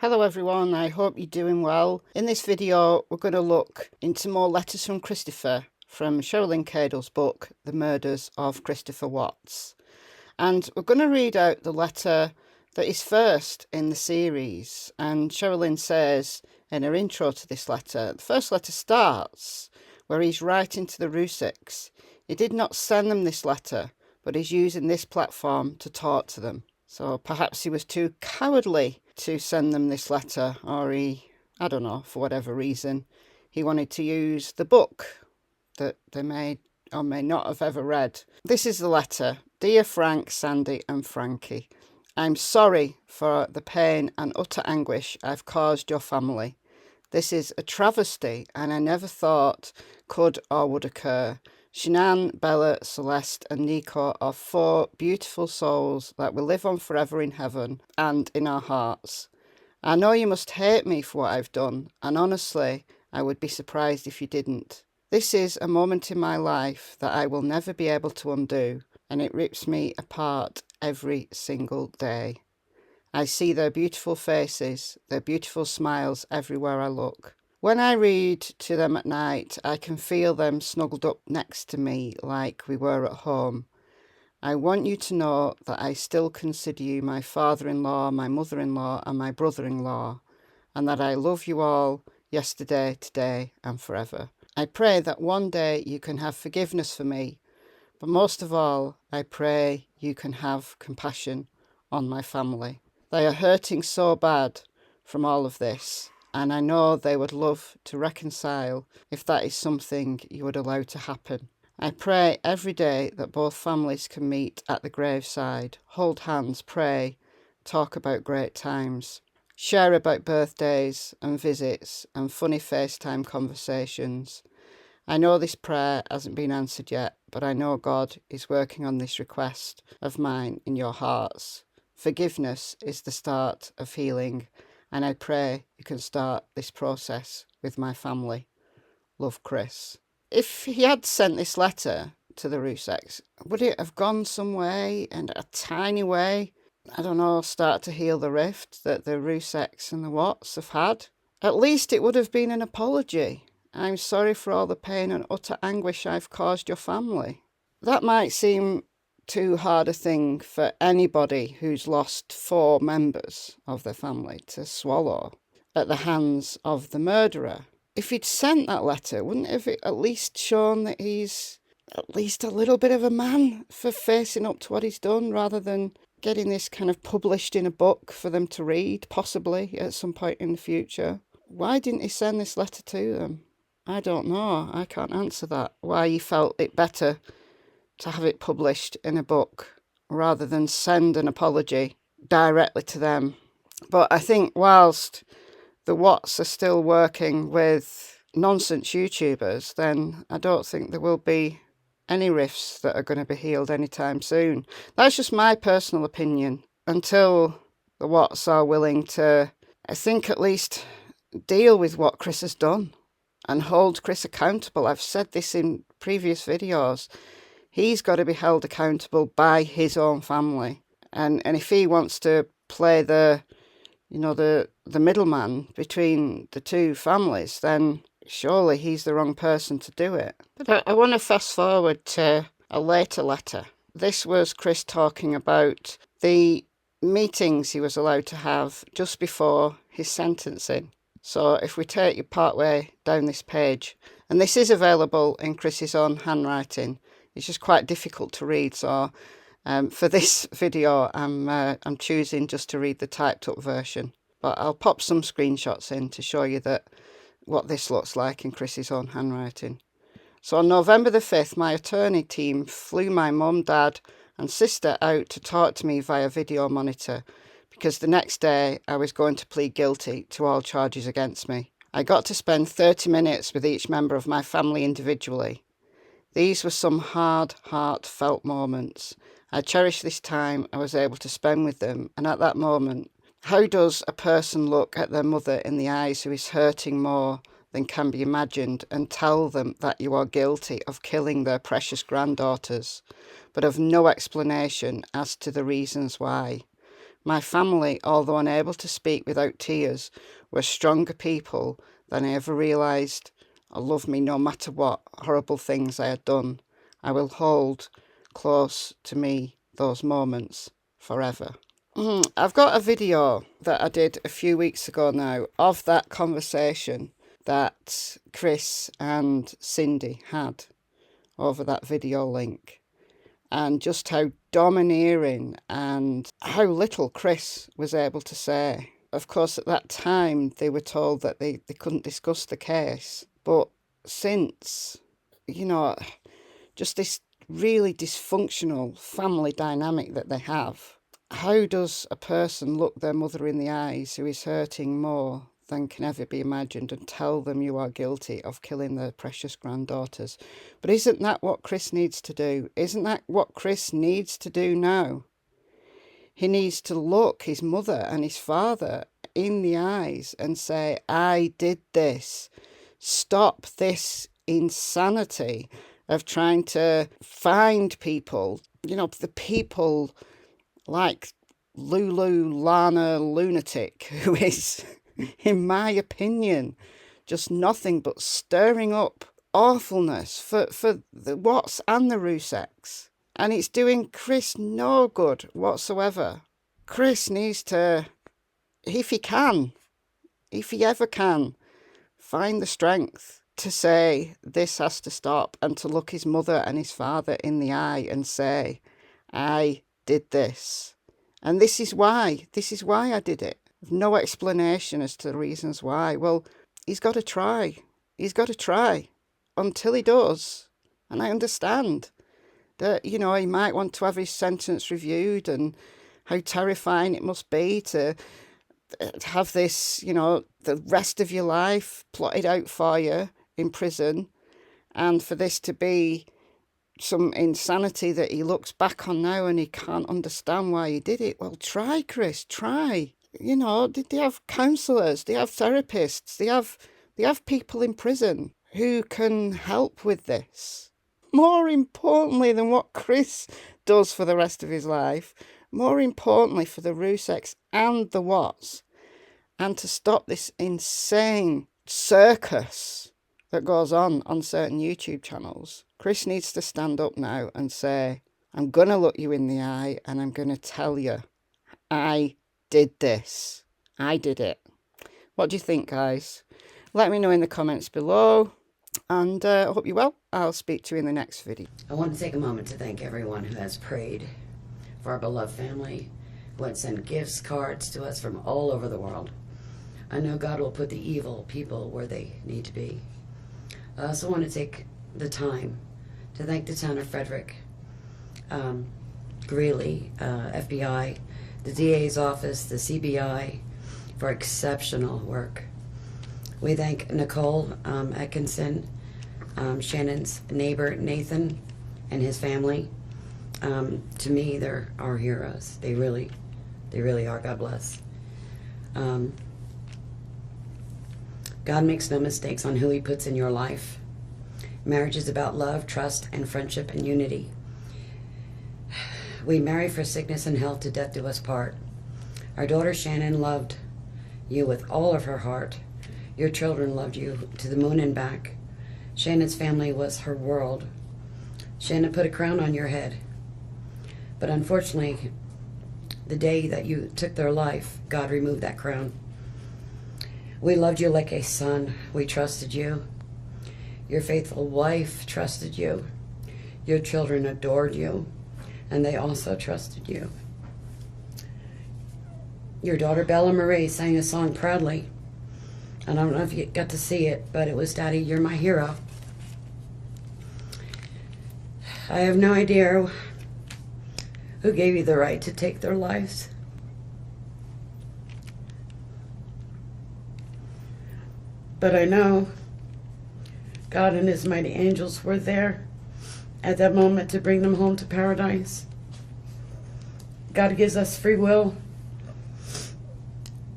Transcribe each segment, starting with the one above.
Hello everyone, I hope you're doing well. In this video, we're going to look into more letters from Christopher from Cheryln Cadle's book, The Murders of Christopher Watts. And we're going to read out the letter that is first in the series. And Cheryln says in her intro to this letter, the first letter starts where he's writing to the Rzuceks. He did not send them this letter, but he's using this platform to talk to them. So perhaps he was too cowardly to send them this letter, or I don't know, for whatever reason, he wanted to use the book that they may or may not have ever read. This is the letter. Dear Frank, Sandy and Frankie, I'm sorry for the pain and utter anguish I've caused your family. This is a travesty and I never thought could or would occur. Shanann, Bella, Celeste and Nico are 4 beautiful souls that will live on forever in heaven and in our hearts. I know you must hate me for what I've done, and honestly, I would be surprised if you didn't. This is a moment in my life that I will never be able to undo, and it rips me apart every single day. I see their beautiful faces, their beautiful smiles everywhere I look. When I read to them at night, I can feel them snuggled up next to me like we were at home. I want you to know that I still consider you my father-in-law, my mother-in-law and my brother-in-law, and that I love you all, yesterday, today and forever. I pray that one day you can have forgiveness for me, but most of all, I pray you can have compassion on my family. They are hurting so bad from all of this, and I know they would love to reconcile if that is something you would allow to happen. I pray every day that both families can meet at the graveside, hold hands, pray, talk about great times, share about birthdays and visits and funny FaceTime conversations. I know this prayer hasn't been answered yet, but I know God is working on this request of mine in your hearts. Forgiveness is the start of healing, and I pray you can start this process with my family. Love, Chris. If he had sent this letter to the Rzuceks, would it have gone some way, and a tiny way, I don't know, start to heal the rift that the Rzuceks and the Watts have had? At least it would have been an apology. I'm sorry for all the pain and utter anguish I've caused your family. That might seem too hard a thing for anybody who's lost 4 members of their family to swallow at the hands of the murderer. If he'd sent that letter, wouldn't it have at least shown that he's at least a little bit of a man for facing up to what he's done, rather than getting this kind of published in a book for them to read, possibly at some point in the future? Why didn't he send this letter to them? I don't know. I can't answer that. Why he felt it better to have it published in a book rather than send an apology directly to them. But I think whilst the Watts are still working with nonsense YouTubers, then I don't think there will be any rifts that are going to be healed anytime soon. That's just my personal opinion. Until the Watts are willing to, I think, at least deal with what Chris has done and hold Chris accountable. I've said this in previous videos. He's got to be held accountable by his own family. And if he wants to play the middleman between the 2 families, then surely he's the wrong person to do it. But I want to fast forward to a later letter. This was Chris talking about the meetings he was allowed to have just before his sentencing. So if we take you partway down this page, and this is available in Chris's own handwriting, it's just quite difficult to read, so for this video I'm choosing just to read the typed up version, but I'll pop some screenshots in to show you that what this looks like in Chris's own handwriting. So on November the 5th, my attorney team flew my mum, dad and sister out to talk to me via video monitor, because the next day I was going to plead guilty to all charges against me. I got to spend 30 minutes with each member of my family individually. These were some hard, heartfelt moments. I cherish this time I was able to spend with them, and at that moment, how does a person look at their mother in the eyes who is hurting more than can be imagined and tell them that you are guilty of killing their precious granddaughters, but of no explanation as to the reasons why? My family, although unable to speak without tears, were stronger people than I ever realised, or loved me no matter what horrible things I had done. I will hold close to me those moments forever. I've got a video that I did a few weeks ago now of that conversation that Chris and Cindy had over that video link, and just how domineering and how little Chris was able to say. Of course, at that time, they were told that they couldn't discuss the case. But since, just this really dysfunctional family dynamic that they have, how does a person look their mother in the eyes who is hurting more than can ever be imagined and tell them you are guilty of killing their precious granddaughters? But isn't that what Chris needs to do? Isn't that what Chris needs to do now? He needs to look his mother and his father in the eyes and say, I did this. Stop this insanity of trying to find people, the people like Lulu Lana Lunatic, who is, in my opinion, just nothing but stirring up awfulness for the Watts and the Rzuceks. And it's doing Chris no good whatsoever. Chris needs to, if he ever can, find the strength to say this has to stop, and to look his mother and his father in the eye and say, I did this. And this is why I did it. No explanation as to the reasons why. Well, he's got to try. He's got to try until he does. And I understand that, he might want to have his sentence reviewed and how terrifying it must be to have this, the rest of your life plotted out for you in prison, and for this to be some insanity that he looks back on now and he can't understand why he did it. Well, try, Chris, try. They have counsellors, they have therapists, they have people in prison who can help with this. More importantly than what Chris does for the rest of his life, more importantly for the Rzuceks and the Watts, and to stop this insane circus that goes on certain YouTube channels, Chris needs to stand up now and say, I'm going to look you in the eye and I'm going to tell you, I did this. I did it. What do you think, guys? Let me know in the comments below. And I hope you're well. I'll speak to you in the next video. I want to take a moment to thank everyone who has prayed for our beloved family, who has sent gifts, cards to us from all over the world. I know God will put the evil people where they need to be. I also want to take the time to thank the town of Frederick, Greeley, FBI, the DA's office, the CBI, for exceptional work. We thank Nicole Atkinson, Shannon's neighbor Nathan, and his family. To me, they're our heroes. They really are. God bless. God makes no mistakes on who he puts in your life. Marriage is about love, trust, and friendship and unity. We marry for sickness and health, to death do us part. Our daughter Shanann loved you with all of her heart. Your children loved you to the moon and back. Shannon's family was her world. Shanann put a crown on your head. But unfortunately, the day that you took their life, God removed that crown. We loved you like a son. We trusted you. Your faithful wife trusted you. Your children adored you, and they also trusted you. Your daughter Bella Marie sang a song proudly. I don't know if you got to see it, but it was, Daddy, you're my hero. I have no idea who gave you the right to take their lives. But I know God and his mighty angels were there at that moment to bring them home to paradise. God gives us free will.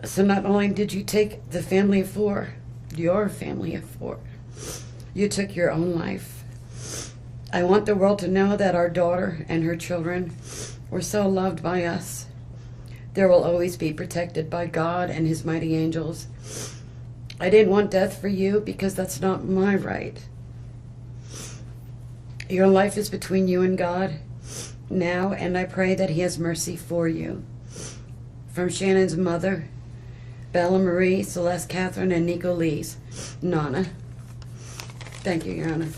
So not only did you take the family of four, your family of four, you took your own life. I want the world to know that our daughter and her children were so loved by us. there will always be protected by God and his mighty angels. I didn't want death for you because that's not my right. Your life is between you and God now, and I pray that he has mercy for you. From Shannon's mother, Bella Marie, Celeste Catherine, and Nico Lee's, Nana. Thank you, Your Honor.